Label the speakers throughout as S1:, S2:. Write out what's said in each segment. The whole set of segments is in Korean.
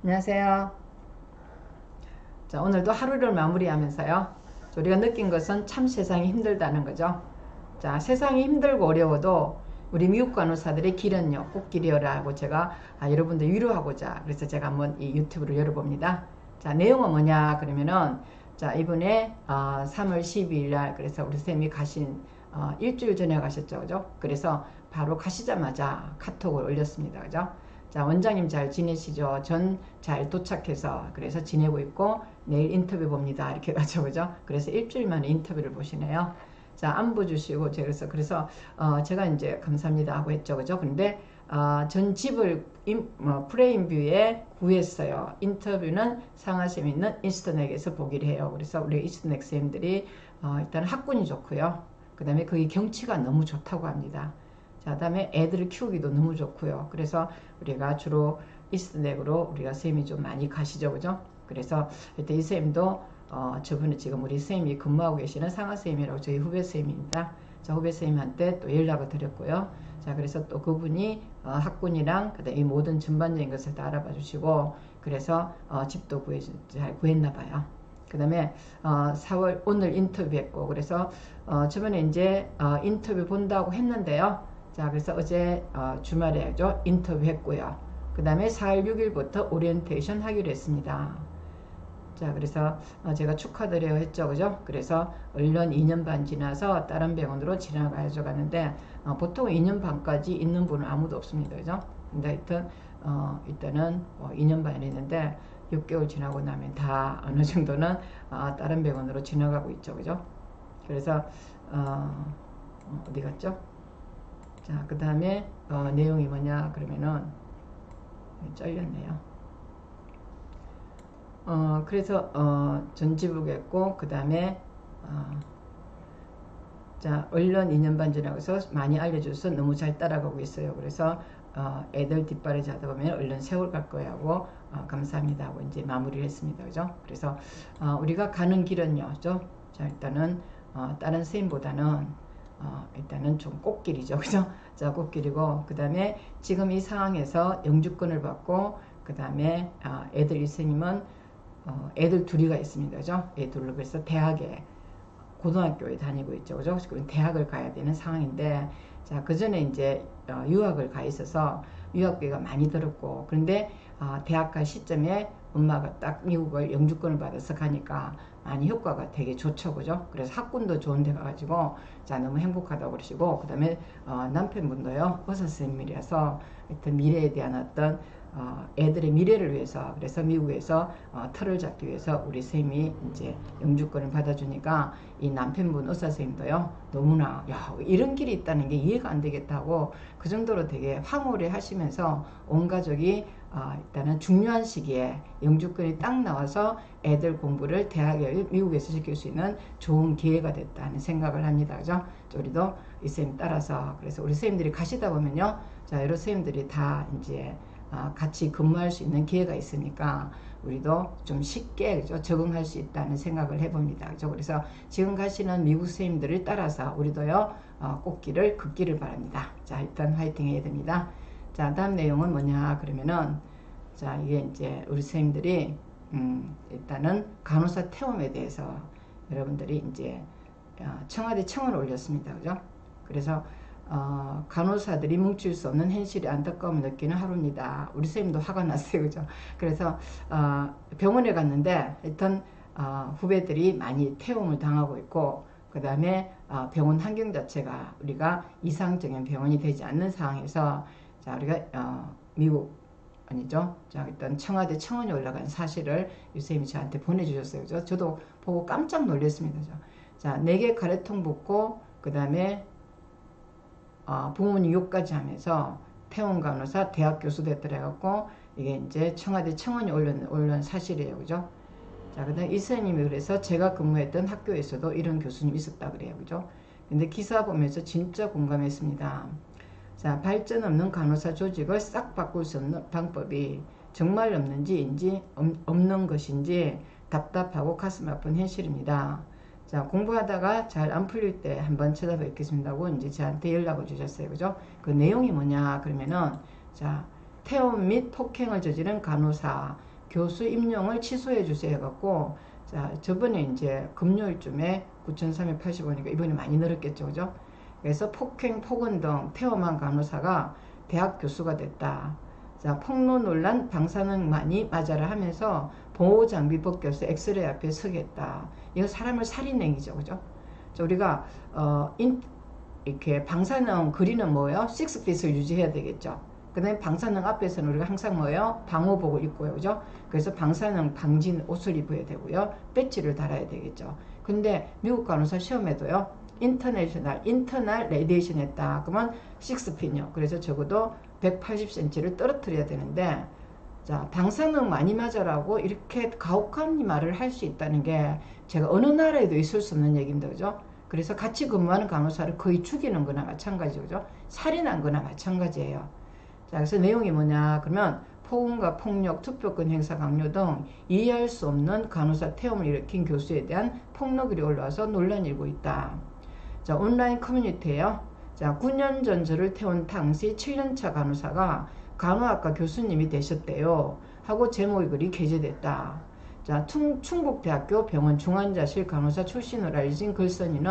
S1: 안녕하세요. 자, 오늘도 하루를 마무리하면서요. 우리가 느낀 것은 참 세상이 힘들다는 거죠. 자, 세상이 힘들고 어려워도 우리 미국 간호사들의 길은요, 꽃길이여라고 제가 여러분들 위로하고자 그래서 제가 한번 이 유튜브를 열어봅니다. 자, 내용은 뭐냐 그러면은 자, 이번에 3월 12일 날 그래서 우리 쌤이 가신 일주일 전에 가셨죠, 그죠? 그래서 바로 가시자마자 카톡을 올렸습니다, 그죠? 자, 원장님 잘 지내시죠? 전 잘 도착해서 그래서 지내고 있고 내일 인터뷰 봅니다. 이렇게 가죠, 그죠? 그래서 일주일 만에 인터뷰를 보시네요. 자, 안부 주시고 그래서 제가 이제 감사합니다 하고 했죠, 그죠? 근데 전 집을 프레임 뷰에 구했어요. 인터뷰는 상하쌤 있는 인스턴엑에서 보기를 해요. 그래서 우리 인스턴엑 쌤들이 일단 학군이 좋고요. 그 다음에 거기 경치가 너무 좋다고 합니다. 자, 그다음에 애들을 키우기도 너무 좋고요. 그래서 우리가 주로 이스트넥으로 우리가 쌤이 좀 많이 가시죠, 그죠? 그래서 일단 이 쌤도 저분은 지금 우리 쌤이 근무하고 계시는 상하 쌤이라고 저희 후배 쌤입니다. 자, 후배 쌤한테 또 연락을 드렸고요. 자, 그래서 또 그분이 학군이랑 그다음에 이 모든 전반적인 것을 다 알아봐 주시고 그래서 집도 잘 구했나 봐요. 그 다음에 4월 오늘 인터뷰했고 그래서 저번에 이제 인터뷰 본다고 했는데요. 자, 그래서 어제 주말에죠 인터뷰했고요. 그 다음에 4월 6일부터 오리엔테이션 하기로 했습니다. 자, 그래서 제가 축하드려요 했죠, 그죠? 그래서 얼른 2년 반 지나서 다른 병원으로 지나가야죠 가는데 보통 2년 반까지 있는 분은 아무도 없습니다, 그죠? 근데 하여튼 일단은 2년 반 했는데 6개월 지나고 나면 다 어느 정도는 다른 병원으로 지나가고 있죠, 그죠? 그래서 어디 갔죠? 자, 그 다음에 내용이 뭐냐 그러면은 잘렸네요. 그래서 전지부고 했고 그 다음에 자, 얼른 2년 반 지나고서 많이 알려줘서 너무 잘 따라가고 있어요. 그래서 애들 뒷발에 자다 보면 얼른 세월 갈 거야 하고 감사합니다 하고 이제 마무리를 했습니다. 그죠? 그래서 우리가 가는 길은요. 죠? 자, 일단은 다른 선생님보다는 일단은 좀 꽃길이죠. 그죠? 자, 꽃길이고 그 다음에 지금 이 상황에서 영주권을 받고 그 다음에 애들 일선님은 애들 둘이가 있습니다. 그죠? 애둘로 그래서 대학에 고등학교에 다니고 있죠. 그죠? 대학을 가야 되는 상황인데 자, 그 전에 이제 유학을 가 있어서 유학비가 많이 들었고 그런데 대학 갈 시점에 엄마가 딱 미국을 영주권을 받아서 가니까 많이 효과가 되게 좋죠, 그죠? 그래서 학군도 좋은 데 가가지고 자, 너무 행복하다고 그러시고 그 다음에 남편분도요 의사 선생님이라서 하여튼 미래에 대한 어떤 애들의 미래를 위해서 그래서 미국에서 털을 잡기 위해서 우리 쌤이 이제 영주권을 받아주니까 이 남편분 의사 선생님도요 너무나 야, 이런 길이 있다는 게 이해가 안 되겠다고 그 정도로 되게 황홀해 하시면서 온 가족이 일단은 중요한 시기에 영주권이 딱 나와서 애들 공부를 대학에 미국에서 시킬 수 있는 좋은 기회가 됐다는 생각을 합니다. 그죠? 우리도 이 쌤 따라서 그래서 우리 선생님들이 가시다 보면요, 자, 여러 선생님들이 다 이제 같이 근무할 수 있는 기회가 있으니까 우리도 좀 쉽게 그죠? 적응할 수 있다는 생각을 해봅니다. 그죠? 그래서 지금 가시는 미국 선생님들을 따라서 우리도요 꽃길을 걷기를 바랍니다. 자, 일단 화이팅 해야 됩니다. 자, 다음 내용은 뭐냐 그러면은 자, 이게 이제 우리 선생님들이 일단은 간호사 퇴원에 대해서 여러분들이 이제 청와대 청원을 올렸습니다. 그죠? 그래서 간호사들이 뭉칠 수 없는 현실의 안타까움을 느끼는 하루입니다. 우리 선생님도 화가 났어요. 그죠? 그래서 병원에 갔는데 일단 후배들이 많이 퇴원을 당하고 있고 그 다음에 병원 환경 자체가 우리가 이상적인 병원이 되지 않는 상황에서 자, 우리가 미국 아니죠? 자, 일단 청와대 청원이 올라간 사실을 유쌤이 저한테 보내주셨어요. 그죠? 저도 보고 깜짝 놀랐습니다. 자, 4개 가래통 붓고 그 다음에 부모님 욕까지 하면서 퇴원 간호사 대학 교수 됐더래갖고 이게 이제 청와대 청원이 올린 사실이에요. 그죠? 자, 그 다음에 이 선생님이 그래서 제가 근무했던 학교에서도 이런 교수님 있었다 그래요. 그죠? 근데 기사 보면서 진짜 공감했습니다. 자, 발전 없는 간호사 조직을 싹 바꿀 수 없는 방법이 정말 없는지인지 없는 것인지 답답하고 가슴 아픈 현실입니다. 자, 공부하다가 잘 안 풀릴 때 한번 찾아뵙겠습니다고 이제 저한테 연락을 주셨어요. 그죠? 그 내용이 뭐냐 그러면은 자, 태움 및 폭행을 저지른 간호사 교수 임용을 취소해 주세요 해갖고 자 저번에 이제 금요일쯤에 9,380원이니까 이번에 많이 늘었겠죠, 그죠? 그래서 폭행, 폭언 등 태움한 간호사가 대학 교수가 됐다. 자, 폭로 논란 방사능만이 맞아라 하면서 보호장비 벗겨서 엑스레이 앞에 서겠다. 이거 사람을 살인 행위죠, 그죠? 자, 우리가 이렇게 방사능 거리는 뭐예요? 6feet을 유지해야 되겠죠. 그 다음에 방사능 앞에서는 우리가 항상 뭐예요? 방호복을 입고요, 그죠? 그래서 방사능 방진 옷을 입어야 되고요. 배지를 달아야 되겠죠. 근데 미국 간호사 시험에도요. 인터널 레디에이션 했다. 그러면 6feet요. 그래서 적어도 180cm를 떨어뜨려야 되는데 자 방사능 많이 맞아라고 이렇게 가혹한 말을 할 수 있다는 게 제가 어느 나라에도 있을 수 없는 얘기입니다. 그죠? 그래서 같이 근무하는 간호사를 거의 죽이는 거나 마찬가지죠. 그죠? 살인한 거나 마찬가지예요. 자, 그래서 내용이 뭐냐 그러면 폭언과 폭력, 투표권 행사 강요 등 이해할 수 없는 간호사 태움을 일으킨 교수에 대한 폭로글이 올라와서 논란이 일고 있다. 자, 온라인 커뮤니티에요. 자, 9년 전 저를 태운 당시 7년차 간호사가 간호학과 교수님이 되셨대요. 하고 제목의 글이 게재됐다. 자, 충북대학교 병원 중환자실 간호사 출신으로 알려진 글쓴이는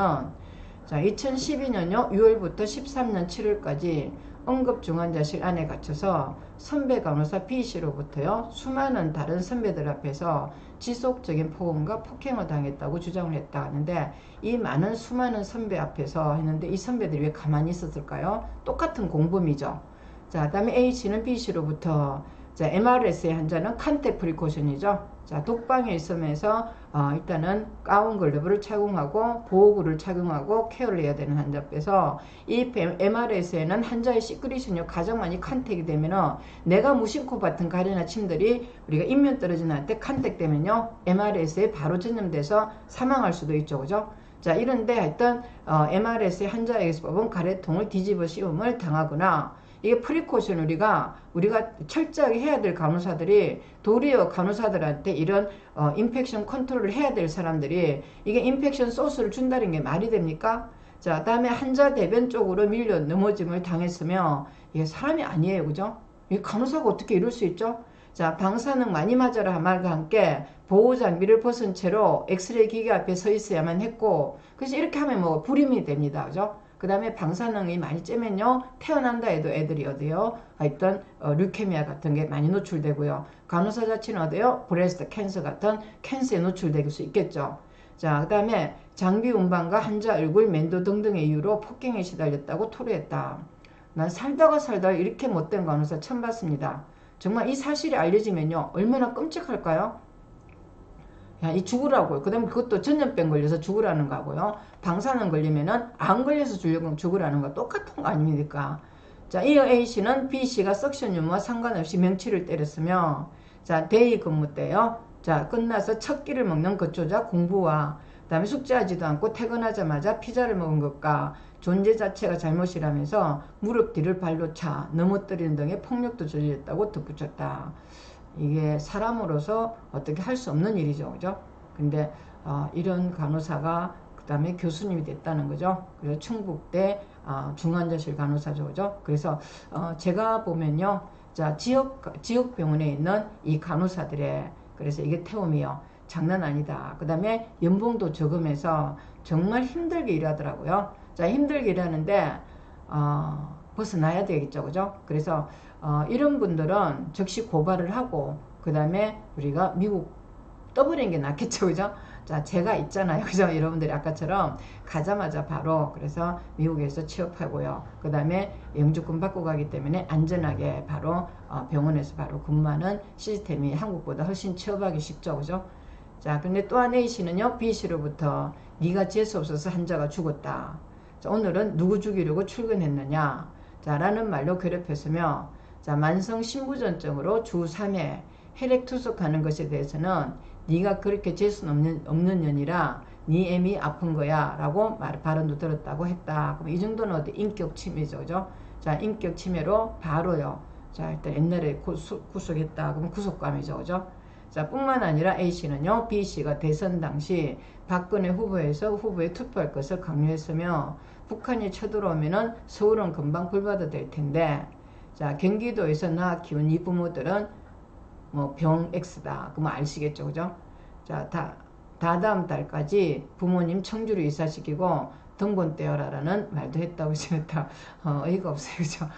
S1: 자, 2012년요 6월부터 13년 7월까지 응급중환자실 안에 갇혀서 선배 간호사 B씨로부터요 수많은 다른 선배들 앞에서 지속적인 폭언과 폭행을 당했다고 주장을 했다 하는데 이 많은 수많은 선배 앞에서 했는데 이 선배들이 왜 가만히 있었을까요? 똑같은 공범이죠. 자, 그다음에 A씨는 B씨로부터 자, MRS의 환자는 컨택 프리코션이죠. 자, 독방에 있으면서 일단은 가운 글러브를 착용하고 보호구를 착용하고 케어를 해야 되는 환자 앞에서 이 MRS에는 환자의 시크리션이 가장 많이 컨택이 되면은 내가 무심코 받은 가래나 침들이 우리가 인면 떨어진 한테 컨택되면요 MRS에 바로 전염돼서 사망할 수도 있죠, 그죠? 자, 이런데 하여튼 MRS의 환자에게서 뽑은 가래통을 뒤집어 씌움을 당하거나 이게 프리코션 우리가 철저하게 해야 될 간호사들이 도리어 간호사들한테 이런 인펙션 컨트롤을 해야 될 사람들이 이게 인펙션 소스를 준다는 게 말이 됩니까? 자, 다음에 환자 대변 쪽으로 밀려 넘어짐을 당했으면 이게 사람이 아니에요, 그죠? 이 간호사가 어떻게 이럴 수 있죠? 자, 방사능 많이 맞아라 말과 함께 보호장비를 벗은 채로 엑스레이 기계 앞에 서 있어야만 했고 그래서 이렇게 하면 뭐 불임이 됩니다, 그죠? 그 다음에 방사능이 많이 쬐면요 태어난다 해도 애들이 어디요 하여튼 류케미아 같은 게 많이 노출되고요 간호사 자체는 어디요 브레스트 캔서 같은 캔서에 노출될 수 있겠죠. 자, 그 다음에 장비 운반과 환자 얼굴 면도 등등의 이유로 폭행에 시달렸다고 토로했다. 난 살다가 이렇게 못된 간호사 처음 봤습니다. 정말 이 사실이 알려지면요 얼마나 끔찍할까요? 야, 이 죽으라고요. 그 다음에 그것도 전염병 걸려서 죽으라는 거고요. 방사능 걸리면은 안 걸려서 죽으라는 거 똑같은 거 아닙니까? 자, 이어 A씨는 B씨가 석션 유무와 상관없이 명치를 때렸으며 자, 데이 근무 때요. 자, 끝나서 첫 끼를 먹는 거조자 공부와 그 다음에 숙제하지도 않고 퇴근하자마자 피자를 먹은 것과 존재 자체가 잘못이라면서 무릎 뒤를 발로 차 넘어뜨리는 등의 폭력도 저질렀다고 덧붙였다. 이게 사람으로서 어떻게 할 수 없는 일이죠, 그죠? 근데 이런 간호사가 그 다음에 교수님이 됐다는 거죠. 그래서 충북대 중환자실 간호사죠, 그죠? 그래서 제가 보면요, 자 지역 병원에 있는 이 간호사들의 그래서 이게 태움이요, 장난 아니다. 그 다음에 연봉도 저금해서 정말 힘들게 일하더라고요. 자, 힘들게 일하는데 벗어나야 되겠죠, 그죠? 그래서 이런 분들은 즉시 고발을 하고 그 다음에 우리가 미국 떠버리는 게 낫겠죠, 그죠? 자, 제가 있잖아요, 그죠? 여러분들이 아까처럼 가자마자 바로 그래서 미국에서 취업하고요. 그 다음에 영주권 받고 가기 때문에 안전하게 바로 병원에서 바로 근무하는 시스템이 한국보다 훨씬 취업하기 쉽죠, 그죠? 자, 근데 또한 A씨는요, B씨로부터 네가 재수 없어서 환자가 죽었다. 자, 오늘은 누구 죽이려고 출근했느냐? 자, 라는 말로 괴롭혔으며 자, 만성 신부전증으로 주 3회 혈액투석하는 것에 대해서는 네가 그렇게 재수는 없는 년이라 네 애미 아픈 거야 라고 발언도 들었다고 했다. 그럼 이 정도는 어디 인격 침해죠, 그죠? 자, 인격 침해로 바로요. 자, 일단 옛날에 구속했다. 그럼 구속감이죠, 그죠? 자, 뿐만 아니라 A씨는요, B씨가 대선 당시 박근혜 후보에 투표할 것을 강요했으며 북한이 쳐들어오면은 서울은 금방 불바다 될 텐데 자, 경기도에서 낳아 키운 이 부모들은 뭐 병 X다. 그러면 아시겠죠, 그죠? 자, 다다음 달까지 부모님 청주로 이사시키고 등본 떼어라라는 말도 했다고 했다. 어이가 없어요, 그죠?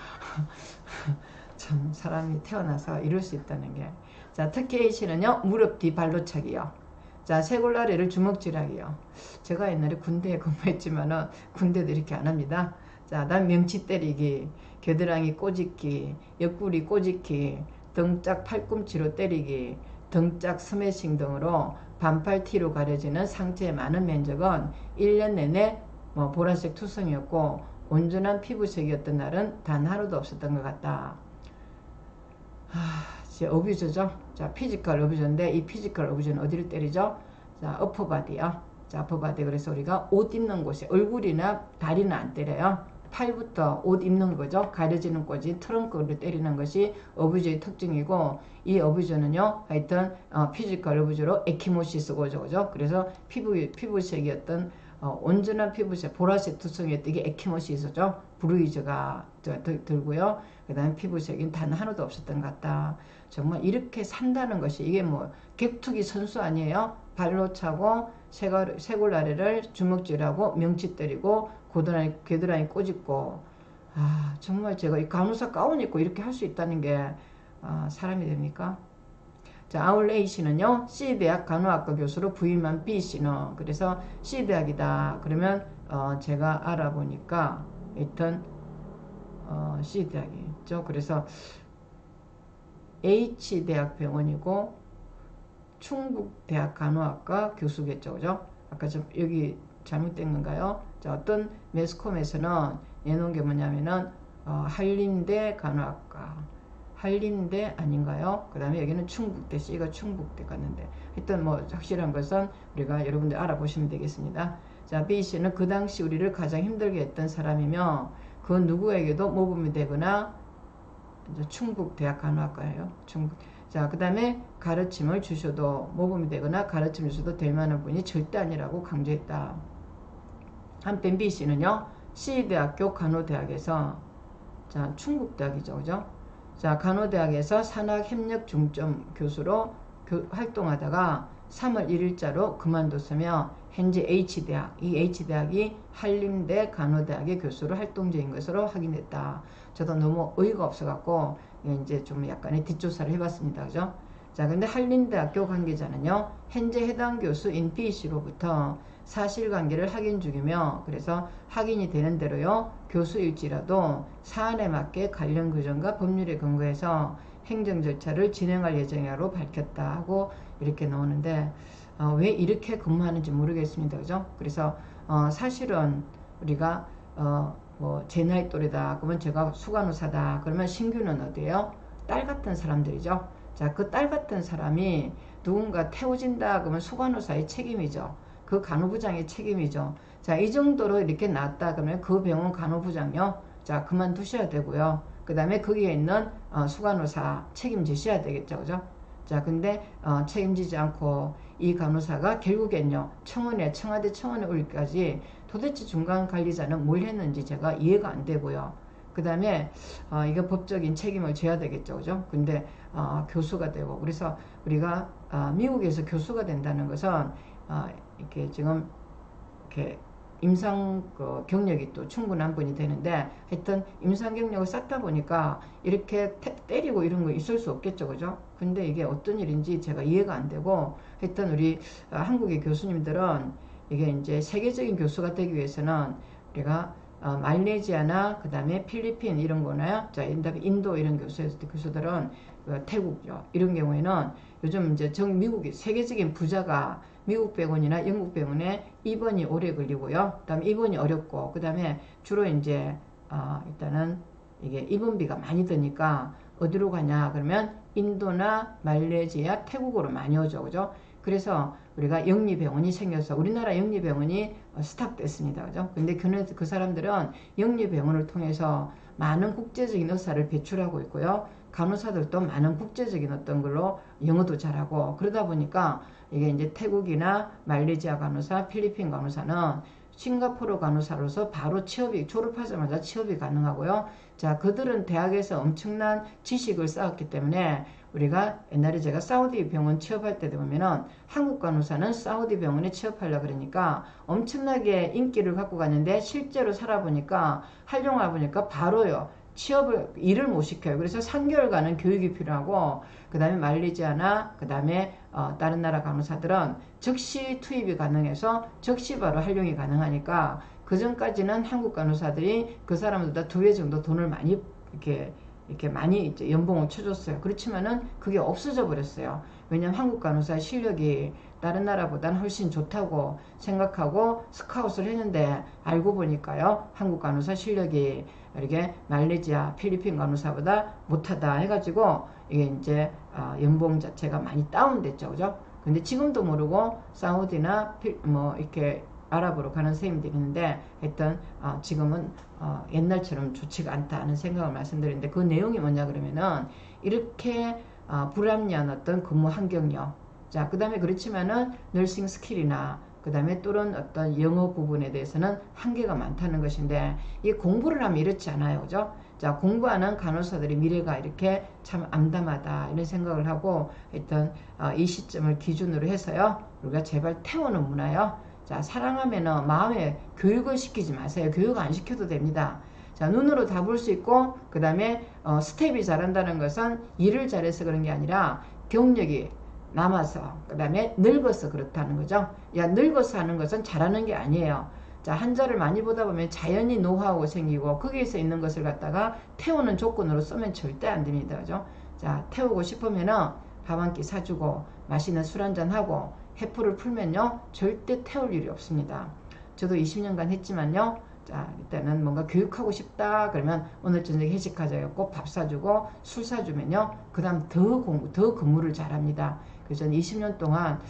S1: 참 사람이 태어나서 이럴 수 있다는 게. 자, 특히 A씨는요, 무릎 뒤 발로 차기요. 자, 쇄골라레를 주먹질하기요. 제가 옛날에 군대에 근무했지만은 군대도 이렇게 안 합니다. 자, 난 명치 때리기, 겨드랑이 꼬집기, 옆구리 꼬집기, 등짝 팔꿈치로 때리기, 등짝 스매싱 등으로 반팔 티로 가려지는 상체의 많은 면적은 1년 내내 뭐 보라색 투성이었고 온전한 피부색이었던 날은 단 하루도 없었던 것 같다. 이제 어뷰저죠. 자, 피지컬 어뷰저인데 이 피지컬 어뷰저는 어디를 때리죠? 자, 어퍼바디요. 자, 어퍼바디. 그래서 우리가 옷 입는 곳에 얼굴이나 다리는 안 때려요. 팔부터 옷 입는 거죠. 가려지는 곳이 트렁크를 때리는 것이 어뷰저의 특징이고 이 어뷰저는요. 하여튼 피지컬 어뷰저로 에키모시스 고죠. 그죠? 그래서 피부색이었던 온전한 피부색 보라색 투성이었던 이게 에키모시스죠. 브루이즈가 들고요. 그 다음에 피부색이 단 하나도 없었던 것 같다. 정말 이렇게 산다는 것이 이게 뭐 격투기 선수 아니에요? 발로 차고 쇄골 아래를 주먹질하고 명치 때리고 겨드랑이 꼬집고 정말 제가 이 간호사 가운 입고 이렇게 할 수 있다는 게 사람이 됩니까? 자, 아울 A씨는요, C대학 간호학과 교수로 부임한 B씨는, 그래서 C대학이다. 그러면, 제가 알아보니까, 일단, C대학이죠. 그래서, H대학병원이고, 충북대학 간호학과 교수겠죠. 그죠? 아까 여기 잘못된 건가요? 자, 어떤 매스컴에서는 내놓은 게 뭐냐면은, 한림대 간호학과. 한림대 아닌가요? 그 다음에 여기는 충북대, C가 충북대 갔는데 하여튼 뭐 확실한 것은 우리가 여러분들 알아보시면 되겠습니다. 자, B씨는 그 당시 우리를 가장 힘들게 했던 사람이며 그 누구에게도 모범이 되거나 충북대학 간호학과예요. 자, 그 다음에 가르침을 주셔도 모범이 되거나 가르침을 주셔도 될 만한 분이 절대 아니라고 강조했다. 한편 B씨는요, C대학교 간호대학에서 자, 충북대학이죠. 그죠? 자, 간호대학에서 산학협력 중점 교수로 활동하다가 3월 1일자로 그만뒀으며 현재 H대학, 이 H대학이 한림대 간호대학의 교수로 활동 중인 것으로 확인했다. 저도 너무 어이가 없어갖고 이제 좀 약간의 뒷조사를 해봤습니다. 그죠? 자, 근데 한림대학교 관계자는요, 현재 해당 교수인 B씨로부터 사실관계를 확인 중이며 그래서 확인이 되는 대로요, 교수일지라도 사안에 맞게 관련 규정과 법률에 근거해서 행정 절차를 진행할 예정이라고 밝혔다 하고 이렇게 나오는데 왜 이렇게 근무하는지 모르겠습니다. 그죠? 그래서 사실은 우리가 뭐 제 나이 또래다 그러면 제가 수간호사다 그러면 신규는 어디예요? 딸 같은 사람들이죠. 자, 그 딸 같은 사람이 누군가 태워진다 그러면 수간호사의 책임이죠. 그 간호부장의 책임이죠. 자, 이 정도로 이렇게 났다 그러면 그 병원 간호부장요. 자, 그만두셔야 되고요. 그 다음에 거기에 있는 수간호사 책임지셔야 되겠죠. 그죠? 자, 근데 책임지지 않고 이 간호사가 결국엔요. 청와대 청원에 올까지 도대체 중간관리자는 뭘 했는지 제가 이해가 안 되고요. 그 다음에 이거 법적인 책임을 져야 되겠죠. 그죠? 근데 교수가 되고 그래서 우리가 미국에서 교수가 된다는 것은 이렇게 지금 이렇게 임상 경력이 또 충분한 분이 되는데 하여튼 임상 경력을 쌓다 보니까 이렇게 때리고 이런 거 있을 수 없겠죠. 그죠? 근데 이게 어떤 일인지 제가 이해가 안 되고 하여튼 우리 한국의 교수님들은 이게 이제 세계적인 교수가 되기 위해서는 우리가 말레이시아나 그 다음에 필리핀 이런 거나 자 인도 이런 교수들은 태국요 이런 경우에는 요즘 이제 미국이 세계적인 부자가 미국 병원이나 영국 병원에 입원이 오래 걸리고요. 그 다음에 입원이 어렵고 그 다음에 주로 이제 일단은 이게 입원비가 많이 드니까 어디로 가냐 그러면 인도나 말레이시아 태국으로 많이 오죠. 그죠? 그래서 우리가 영리병원이 생겨서 우리나라 영리병원이 스탑됐습니다. 그죠? 근데 그 사람들은 영리병원을 통해서 많은 국제적인 의사를 배출하고 있고요. 간호사들도 많은 국제적인 어떤 걸로 영어도 잘하고 그러다 보니까 이게 이제 태국이나 말레이시아 간호사, 필리핀 간호사는 싱가포르 간호사로서 바로 졸업하자마자 취업이 가능하고요. 자, 그들은 대학에서 엄청난 지식을 쌓았기 때문에 우리가 옛날에 제가 사우디 병원 취업할 때 보면은 한국 간호사는 사우디 병원에 취업하려고 그러니까 엄청나게 인기를 갖고 갔는데 실제로 살아보니까 활용해 보니까 바로요. 일을 못 시켜요. 그래서 3개월간은 교육이 필요하고 그 다음에 말레이시아나 그 다음에 다른 나라 간호사들은 즉시 투입이 가능해서 즉시 바로 활용이 가능하니까 그 전까지는 한국 간호사들이 그 사람들보다 2배 정도 돈을 많이 이렇게 많이 이제 연봉을 쳐줬어요. 그렇지만은 그게 없어져 버렸어요. 왜냐면 한국 간호사의 실력이 다른 나라보다는 훨씬 좋다고 생각하고 스카웃을 했는데 알고 보니까요. 한국 간호사 실력이 이렇게 말레이시아, 필리핀 간호사보다 못하다 해가지고 이게 이제 연봉 자체가 많이 다운됐죠. 그죠? 근데 지금도 모르고 사우디나 뭐 이렇게 아랍으로 가는 선생님들이 있는데 하여튼 지금은 옛날처럼 좋지가 않다는 생각을 말씀드리는데 그 내용이 뭐냐 그러면은 이렇게 불합리한 어떤 근무 환경요. 자, 그 다음에 그렇지만은 너싱 스킬이나 그 다음에 또는 어떤 영어 부분에 대해서는 한계가 많다는 것인데 이 공부를 하면 이렇지 않아요. 그죠? 자, 공부하는 간호사들의 미래가 이렇게 참 암담하다 이런 생각을 하고 하여튼 이 시점을 기준으로 해서요. 우리가 제발 태우는 문화요. 자, 사랑하면은 마음에 교육을 시키지 마세요. 교육 안 시켜도 됩니다. 자, 눈으로 다 볼 수 있고 그 다음에 스텝이 잘한다는 것은 일을 잘해서 그런 게 아니라 경력이 남아서 그 다음에 늙어서 그렇다는 거죠. 야, 늙어서 하는 것은 잘하는 게 아니에요. 자, 한자를 많이 보다 보면 자연히 노하우가 생기고 거기에서 있는 것을 갖다가 태우는 조건으로 쓰면 절대 안 됩니다. 그죠? 자, 태우고 싶으면은 밥 한 끼 사주고 맛있는 술 한잔 하고 해프를 풀면요 절대 태울 일이 없습니다. 저도 20년간 했지만요. 자, 일단은 뭔가 교육하고 싶다 그러면 오늘 저녁에 회식하자고 꼭 밥 사주고 술 사주면요 그 다음 더 근무를 잘합니다. 그래서 저는 20년 동안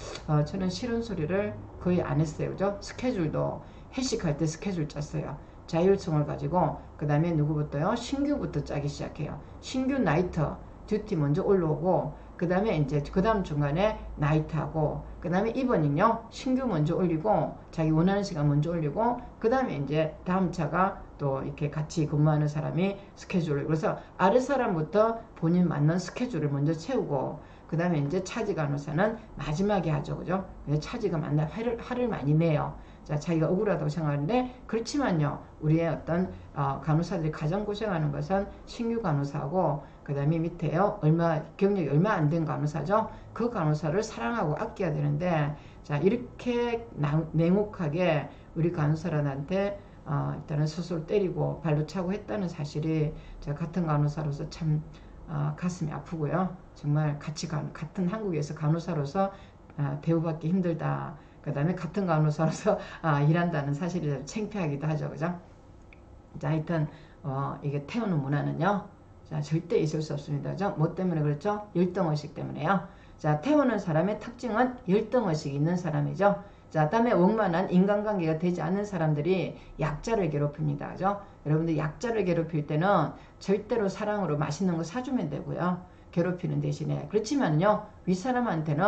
S1: 저는 싫은 소리를 거의 안 했어요. 그죠? 스케줄도 회식할 때 스케줄 짰어요. 자율성을 가지고 그 다음에 누구부터요? 신규부터 짜기 시작해요. 신규 나이트 듀티 먼저 올라오고 그 다음에 이제 그 다음 중간에 나이트하고 그 다음에 이버닝요 신규 먼저 올리고 자기 원하는 시간 먼저 올리고 그 다음에 이제 다음 차가 또 이렇게 같이 근무하는 사람이 스케줄을 그래서 아래 사람부터 본인 맞는 스케줄을 먼저 채우고 그 다음에 이제 차지 간호사는 마지막에 하죠. 그죠? 차지가 만날 화를 많이 내요. 자, 자기가 억울하다고 생각하는데 그렇지만요 우리의 어떤 간호사들이 가장 고생하는 것은 신규 간호사고 그 다음에 밑에요 경력이 얼마 안 된 간호사죠. 그 간호사를 사랑하고 아껴야 되는데 자, 이렇게 냉혹하게 우리 간호사들한테 일단은 스스로 때리고 발로 차고 했다는 사실이 제가 같은 간호사로서 참 가슴이 아프고요. 정말 같은 한국에서 간호사로서 대우받기 힘들다. 그 다음에 같은 간호사로서 일한다는 사실이 창피하기도 하죠. 그죠? 자, 하여튼 이게 태우는 문화는요. 자, 절대 있을 수 없습니다. 그죠? 뭐 때문에 그렇죠? 열등의식 때문에요. 자, 태우는 사람의 특징은 열등의식이 있는 사람이죠. 자, 다음에 원만한 인간관계가 되지 않는 사람들이 약자를 괴롭힙니다. 그죠? 여러분들 약자를 괴롭힐 때는 절대로 사랑으로 맛있는 거 사주면 되고요. 괴롭히는 대신에. 그렇지만요. 윗사람한테는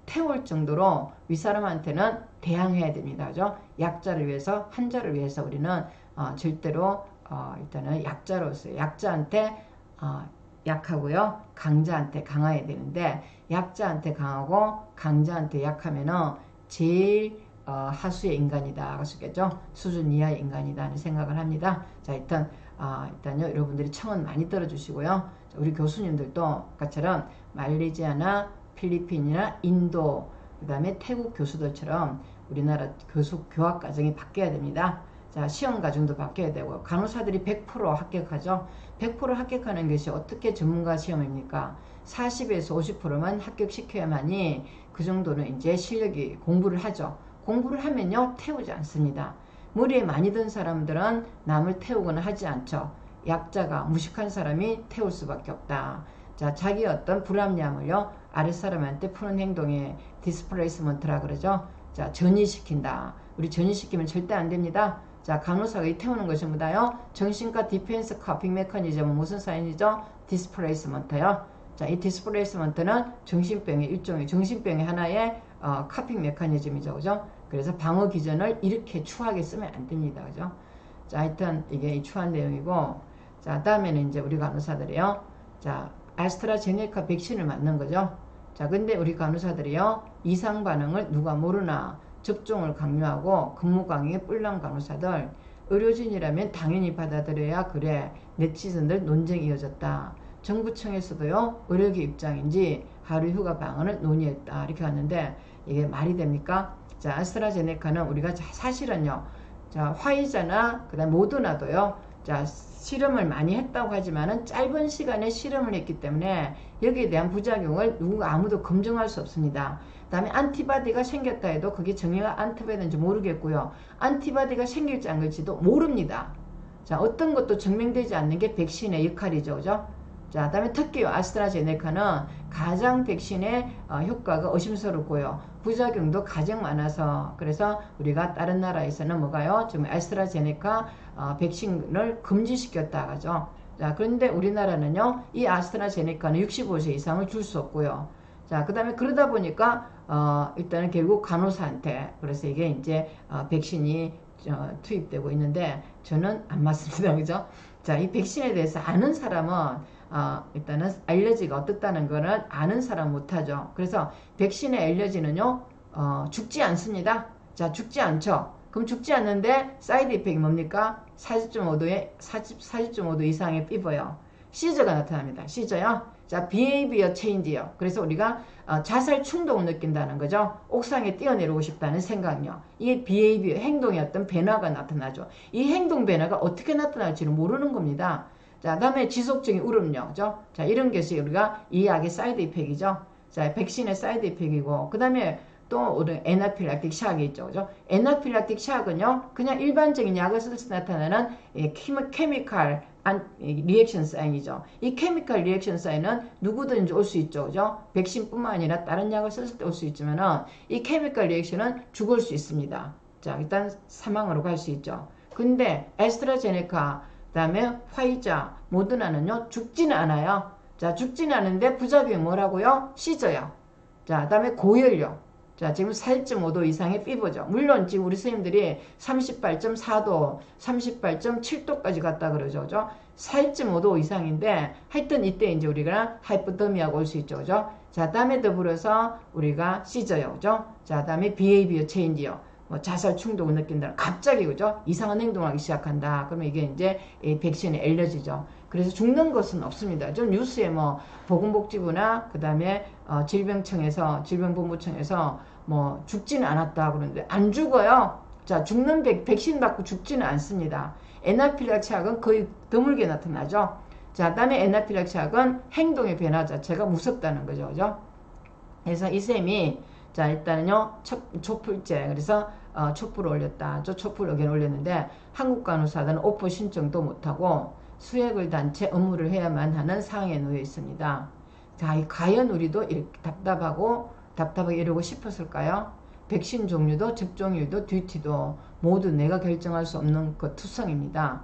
S1: 태울 정도로 윗사람한테는 대항해야 됩니다. 그죠? 약자를 위해서, 한자를 위해서 우리는 절대로 일단은 약자로서 약자한테 약하고요. 강자한테 강해야 되는데 약자한테 강하고 강자한테 약하면은 제일 하수의 인간이다. 그렇겠죠? 수준 이하의 인간이다 하는 생각을 합니다. 자, 일단요. 여러분들이 청원 많이 들어주시고요. 우리 교수님들도 아까처럼 말레이시아나 필리핀이나 인도 그 다음에 태국 교수들처럼 우리나라 교학 과정이 바뀌어야 됩니다. 자, 시험 과정도 바뀌어야 되고 간호사들이 100% 합격하죠. 100% 합격하는 것이 어떻게 전문가 시험입니까? 40에서 50%만 합격시켜야만이 그 정도는 이제 실력이 공부를 하죠. 공부를 하면요 태우지 않습니다. 머리에 많이 든 사람들은 남을 태우거나 하지 않죠. 약자가 무식한 사람이 태울 수밖에 없다. 자, 자기 어떤 불합리함을요 아랫사람한테 푸는 행동에 디스플레이스먼트라 그러죠. 자, 전이시킨다. 우리 전이시키면 절대 안 됩니다. 자, 간호사가 이 태우는 것이 뭐다요? 정신과 디펜스 커핑 메커니즘은 무슨 사인이죠? 디스플레이스먼트요. 자, 이 디스플레이스먼트는 정신병의 일종의 정신병의 하나의 카핑 메커니즘이죠. 그죠? 그래서 방어 기전을 이렇게 추하게 쓰면 안 됩니다. 그죠? 자, 하여튼 이게 추한 내용이고, 자, 다음에는 이제 우리 간호사들이요. 자, 아스트라제네카 백신을 맞는 거죠. 자, 근데 우리 간호사들이요. 이상 반응을 누가 모르나 접종을 강요하고 근무 강요에 뿔난 간호사들, 의료진이라면 당연히 받아들여야 그래. 네티즌들 논쟁이 이어졌다. 정부청에서도요. 의료계 입장인지 하루 휴가 방안을 논의했다. 이렇게 왔는데 이게 말이 됩니까? 자, 아스트라제네카는 우리가 사실은요. 자, 화이자나 그다음 모더나도요. 자, 실험을 많이 했다고 하지만은 짧은 시간에 실험을 했기 때문에 여기에 대한 부작용을 누군가 아무도 검증할 수 없습니다. 그다음에 안티바디가 생겼다 해도 그게 정의가 안티바디인지 모르겠고요. 안티바디가 생길지 안 될지도 모릅니다. 자, 어떤 것도 증명되지 않는 게 백신의 역할이죠. 그죠? 자, 다음에 특히 아스트라제네카는 가장 백신의 효과가 의심스럽고요. 부작용도 가장 많아서 그래서 우리가 다른 나라에서는 뭐가요? 지금 아스트라제네카 백신을 금지시켰다 하죠. 자, 그런데 우리나라는요. 이 아스트라제네카는 65세 이상을 줄 수 없고요. 자, 그 다음에 그러다 보니까 일단은 결국 간호사한테 그래서 이게 이제 백신이 투입되고 있는데 저는 안 맞습니다. 그죠? 자, 이 백신에 대해서 아는 사람은 일단은 알레르기가 어떻다는 거는 아는 사람 못하죠. 그래서 백신의 알레르기는요, 죽지 않습니다. 자, 죽지 않죠. 그럼 죽지 않는데 사이드 이펙이 뭡니까? 40.5도 이상의 피버요. 시저가 나타납니다. 시저요. 자, behavior change요. 그래서 우리가 자살 충동을 느낀다는 거죠. 옥상에 뛰어내리고 싶다는 생각요. 이게 behavior, 행동의 어떤 변화가 나타나죠. 이 행동 변화가 어떻게 나타날지는 모르는 겁니다. 자, 다음에 지속적인 울음요. 그죠? 자, 이런 것이 우리가 이 약의 사이드 이펙이죠. 자, 백신의 사이드 이펙이고, 그 다음에 또 우리 애나필락틱 샥이 있죠. 그죠? 애나필락틱 샥은요, 그냥 일반적인 약을 쓸 때 나타나는 케미칼 리액션 사인이죠. 이 케미칼 리액션 사인은 누구든지 올 수 있죠. 그죠? 백신뿐만 아니라 다른 약을 썼을 때 올 수 있지만은 이 케미칼 리액션은 죽을 수 있습니다. 자, 일단 사망으로 갈 수 있죠. 근데 애스트라제네카 그 다음에 화이자, 모더나는요, 죽지는 않아요. 자, 죽지는 않은데 부작용이 뭐라고요? 시저요. 자, 그 다음에 고열요. 자, 지금 4.5도 이상의 피버죠. 물론 지금 우리 선생님들이 38.4도, 38.7도까지 갔다 그러죠. 그죠? 4.5도 이상인데 하여튼 이때 이제 우리가 하이포더미아가 올 수 있죠. 그죠? 자, 다음에 더불어서 우리가 시저요. 그죠? 자, 다음에 비헤이비어 체인지요. 뭐 자살 충동을 느낀다. 갑자기 그죠? 이상한 행동을 하기 시작한다. 그러면 이게 이제 백신의 알레르기죠. 그래서 죽는 것은 없습니다. 좀 뉴스에 뭐 보건복지부나 그다음에 질병본부청에서 뭐 죽지는 않았다 그러는데 안 죽어요. 자, 죽는 백신 받고 죽지는 않습니다. 애나필락시약은 거의 드물게 나타나죠. 자, 그다음에 애나필락시약은 행동의 변화 자체가 무섭다는 거죠. 그죠? 그래서 이 쌤이 자, 일단은요, 촛불제. 그래서, 촛불을 올렸다. 촛불 의견 올렸는데, 한국 간호사들은 오프 신청도 못하고, 수액을 단체 업무를 해야만 하는 상황에 놓여 있습니다. 자, 과연 우리도 이렇게 답답하게 이러고 싶었을까요? 백신 종류도, 접종률도, 듀티도 모두 내가 결정할 수 없는 것 투성입니다.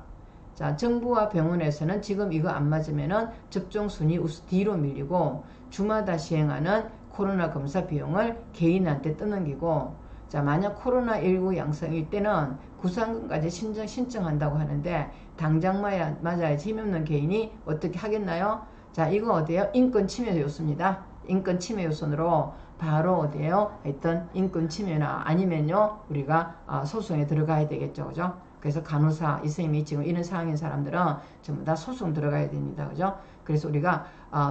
S1: 자, 정부와 병원에서는 지금 이거 안 맞으면은 접종 순위 뒤로 밀리고, 주마다 시행하는 코로나 검사 비용을 개인한테 떠넘기고, 자, 만약 코로나19 양성일 때는 구상금까지 신청한다고 하는데 당장 맞아야지 힘없는 개인이 어떻게 하겠나요? 자, 이거 어디에요? 인권 침해 요소입니다. 인권 침해 요소로 바로 어디에요? 하여튼 인권 침해나 아니면요 우리가 소송에 들어가야 되겠죠. 그죠? 그래서 간호사, 이 선생님이 지금 이런 상황인 사람들은 전부 다 소송 들어가야 됩니다. 그죠? 그래서 우리가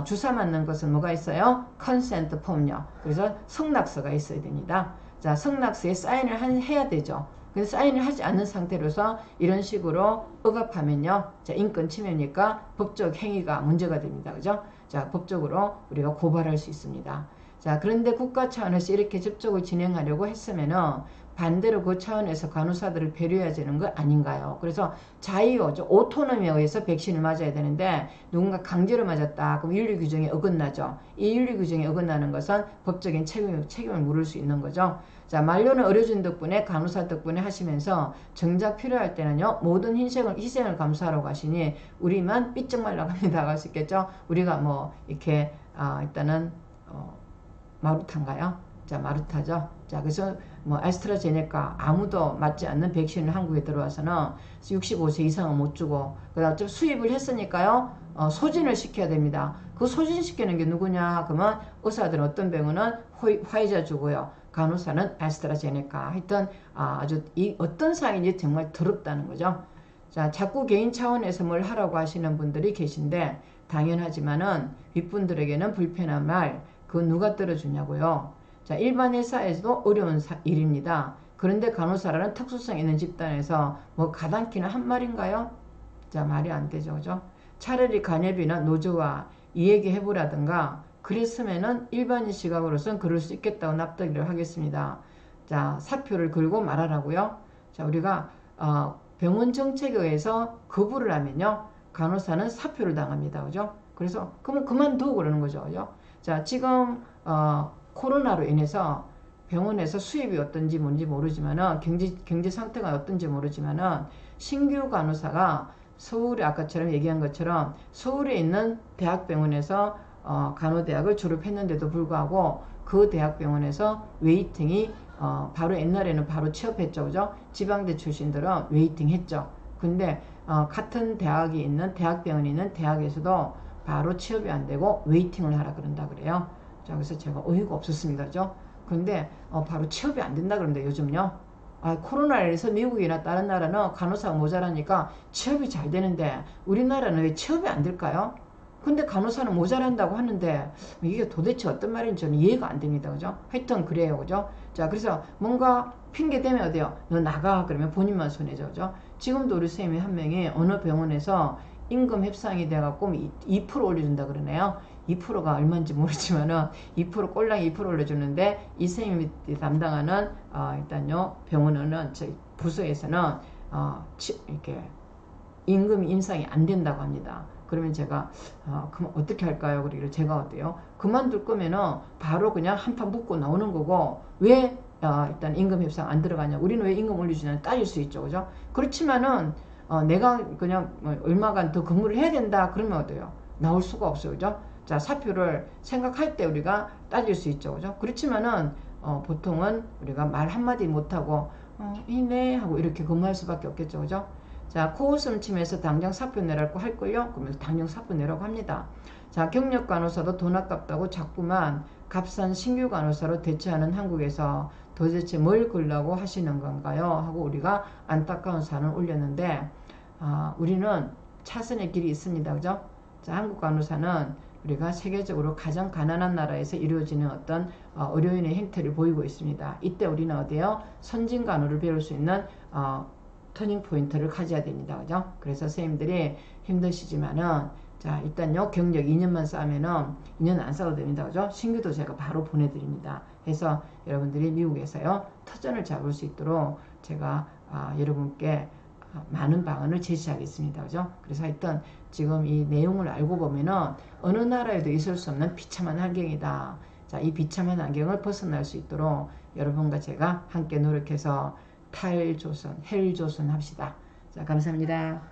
S1: 주사 맞는 것은 뭐가 있어요? 컨센트 폼요. 그래서 성낙서가 있어야 됩니다. 자, 성낙서에 사인을 해야 되죠. 그래서 사인을 하지 않는 상태로서 이런 식으로 억압하면요. 자, 인권 침해니까 법적 행위가 문제가 됩니다. 그죠? 자, 법적으로 우리가 고발할 수 있습니다. 자, 그런데 국가 차원에서 이렇게 접촉을 진행하려고 했으면은 반대로 그 차원에서 간호사들을 배려해야 되는 거 아닌가요? 그래서 자유죠. 오토노미에 의해서 백신을 맞아야 되는데 누군가 강제로 맞았다. 그럼 윤리 규정에 어긋나죠. 이 윤리 규정에 어긋나는 것은 법적인 책임을 물을 수 있는 거죠. 자, 말로는 의료진 덕분에 간호사 덕분에 하시면서 정작 필요할 때는요. 모든 희생을 감수하라고 하시니 우리만 삐쩍 말라고 합니다. 할 수 있겠죠. 우리가 뭐 이렇게 일단은 마루타인가요? 자, 마루타죠. 자, 그래서 뭐 애스트라제네카 아무도 맞지 않는 백신을 한국에 들어와서는 65세 이상은 못 주고, 그다음 좀 수입을 했으니까요. 소진을 시켜야 됩니다. 그 소진시키는 게 누구냐? 그러면 의사들은 어떤 병원은 화이자 주고요. 간호사는 애스트라제네카. 하여튼 아주 이 어떤 상황인지 정말 더럽다는 거죠. 자, 자꾸 개인 차원에서 뭘 하라고 하시는 분들이 계신데 당연하지만은 윗분들에게는 불편한 말, 그건 누가 들어주냐고요. 자, 일반 회사에서도 어려운 일입니다. 그런데 간호사라는 특수성 있는 집단에서 뭐 가당키는 한 말인가요? 자, 말이 안 되죠. 그죠? 차라리 간협이나 노조와 이 얘기 해보라든가 그랬으면은 일반인 시각으로서는 그럴 수 있겠다고 납득을 하겠습니다. 자, 사표를 걸고 말하라고요. 자, 우리가 병원 정책에 의해서 거부를 하면요. 간호사는 사표를 당합니다. 그죠? 그래서 그러면 그만두고 그러는 거죠. 그죠? 자, 지금 코로나로 인해서 병원에서 수입이 어떤지 뭔지 모르지만은 경제 상태가 어떤지 모르지만은 신규 간호사가 서울에 아까처럼 얘기한 것처럼 서울에 있는 대학병원에서 간호대학을 졸업했는데도 불구하고 그 대학병원에서 웨이팅이 바로 옛날에는 바로 취업했죠. 그죠? 지방대 출신들은 웨이팅 했죠. 근데 같은 대학이 있는 대학병원이 있는 대학에서도 바로 취업이 안 되고 웨이팅을 하라 그런다 그래요. 자, 그래서 제가 어이가 없었습니다. 그죠? 근데 바로 취업이 안 된다 그런데 요즘요. 코로나로 인해서 미국이나 다른 나라는 간호사가 모자라니까 취업이 잘 되는데 우리나라는 왜 취업이 안 될까요? 근데 간호사는 모자란다고 하는데 이게 도대체 어떤 말인지 저는 이해가 안 됩니다. 그죠? 하여튼 그래요. 그죠? 자, 그래서 뭔가 핑계 대면 어때요? 너 나가 그러면 본인만 손해죠. 그죠? 지금도 우리 선생님이 한 명이 어느 병원에서 임금 협상이 돼갖고 2% 올려준다 그러네요. 2%가 얼마인지 모르지만은 2% 꼴랑 2% 올려주는데 이 선생님이 담당하는 일단요 병원은 저희 부서에서는 이렇게 임금 인상이 안 된다고 합니다. 그러면 제가 그럼 어떻게 할까요? 그러기를 제가 어때요? 그만둘 거면은 바로 그냥 한판 붙고 나오는 거고 왜 일단 임금 협상 안 들어가냐? 우리는 왜 임금 올려주냐? 따질 수 있죠, 그죠? 그렇지만은 내가 그냥 얼마간 더 근무를 해야 된다 그러면 어때요? 나올 수가 없어요, 그죠? 자, 사표를 생각할 때 우리가 따질 수 있죠, 그죠? 그렇지만은 보통은 우리가 말 한마디 못하고 네 하고 이렇게 근무할 수밖에 없겠죠, 그죠? 자, 코웃음 치면서 당장 사표 내라고 할걸요? 그러면 당장 사표 내라고 합니다. 자, 경력 간호사도 돈 아깝다고 자꾸만 값싼 신규 간호사로 대체하는 한국에서 도대체 뭘 걸라고 하시는 건가요? 하고 우리가 안타까운 사연을 올렸는데 우리는 차선의 길이 있습니다. 그죠? 자, 한국 간호사는 우리가 세계적으로 가장 가난한 나라에서 이루어지는 어떤 의료인의 행태를 보이고 있습니다. 이때 우리는 어디에요? 선진 간호를 배울 수 있는 터닝 포인트를 가져야 됩니다. 그죠? 그래서 선생님들이 힘드시지만은 자, 일단요 경력 2년만 쌓으면은 2년 안 쌓아도 됩니다. 그죠? 신규도 제가 바로 보내드립니다. 해서 여러분들이 미국에서요 터전을 잡을 수 있도록 제가 여러분께 많은 방안을 제시하겠습니다. 그죠? 그래서 하여튼 지금 이 내용을 알고 보면은 어느 나라에도 있을 수 없는 비참한 환경이다. 자, 이 비참한 환경을 벗어날 수 있도록 여러분과 제가 함께 노력해서 탈조선, 헬조선 합시다. 자, 감사합니다.